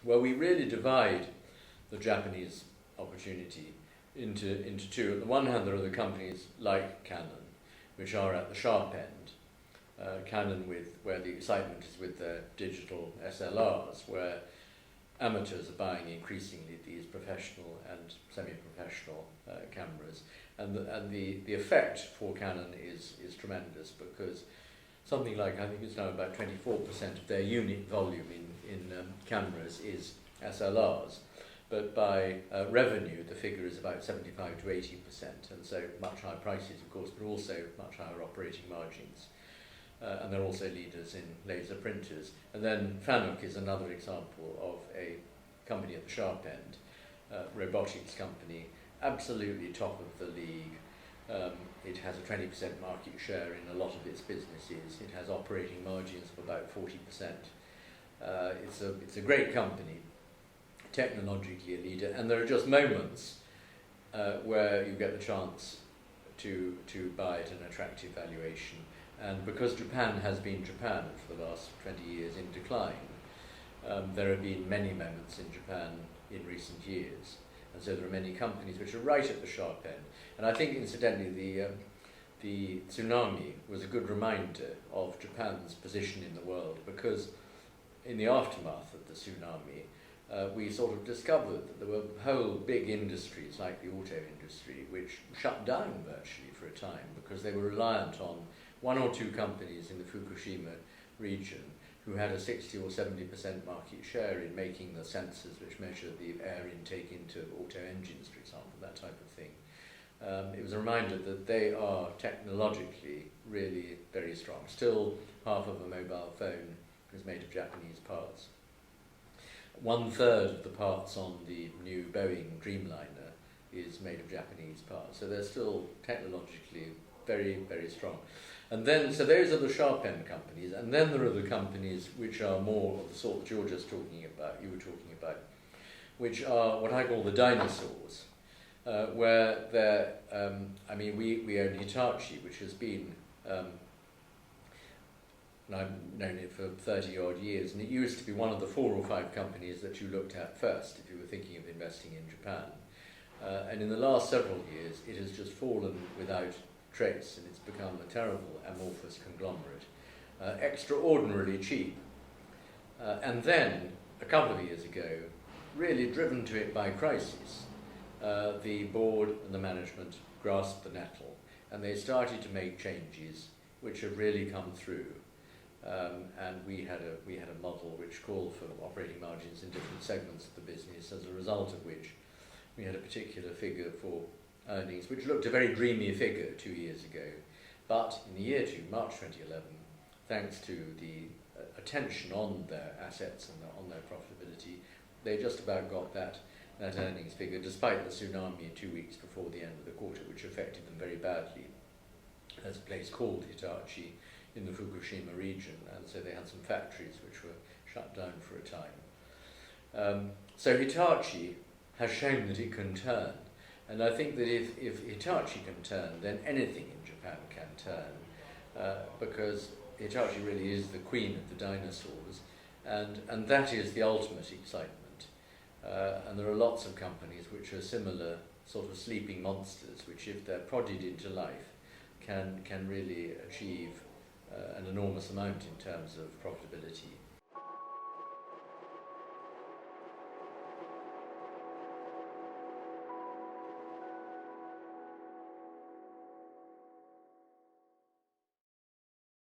Well, we really divide the Japanese opportunity into two. On the one hand, there are the companies like Canon, which are at the sharp end. Canon, where the excitement is with their digital SLRs, where amateurs are buying increasingly these professional and semi-professional cameras, and the effect for Canon is tremendous, because something like, I think it's now about 24% of their unit volume in cameras is SLRs, but by revenue the figure is about 75 to 80%, and so much higher prices of course, but also much higher operating margins. And they're also leaders in laser printers. And then Fanuc is another example of a company at the sharp end, robotics company, absolutely top of the league. It has a 20% market share in a lot of its businesses. It has operating margins of about 40%. It's a great company, technologically a leader, and there are just moments where you get the chance to buy at an attractive valuation. And because Japan has been Japan for the last 20 years in decline, there have been many moments in Japan in recent years. And so there are many companies which are right at the sharp end. And I think, incidentally, the tsunami was a good reminder of Japan's position in the world, because in the aftermath of the tsunami, we sort of discovered that there were whole big industries like the auto industry which shut down virtually for a time because they were reliant on one or two companies in the Fukushima region who had a 60 or 70% market share in making the sensors which measure the air intake into auto engines, for example, that type of thing. It was a reminder that they are technologically really very strong. Still, half of a mobile phone is made of Japanese parts. 1/3 of the parts on the new Boeing Dreamliner is made of Japanese parts. So they're still technologically very, very strong. And then, so those are the sharp end companies, and then there are the companies which are more of the sort that you were talking about, which are what I call the dinosaurs, where they're, we own Hitachi, which has been, and I've known it for 30 odd years, and it used to be one of the 4 or 5 companies that you looked at first if you were thinking of investing in Japan. And in the last several years, it has just fallen without trace, and it's become a terrible amorphous conglomerate, extraordinarily cheap. And then, a couple of years ago, really driven to it by crisis, the board and the management grasped the nettle, and they started to make changes which have really come through. And we had a model which called for operating margins in different segments of the business, as a result of which we had a particular figure for earnings, which looked a very dreamy figure 2 years ago. But in the year 2, March 2011, thanks to the attention on their assets and on their profitability, they just about got that earnings figure, despite the tsunami 2 weeks before the end of the quarter, which affected them very badly. There's a place called Hitachi in the Fukushima region, and so they had some factories which were shut down for a time. So Hitachi has shown that it can turn. And I think that if Hitachi can turn, then anything in Japan can turn, because Hitachi really is the queen of the dinosaurs, and that is the ultimate excitement. And there are lots of companies which are similar sort of sleeping monsters, which if they're prodded into life, can really achieve an enormous amount in terms of profitability.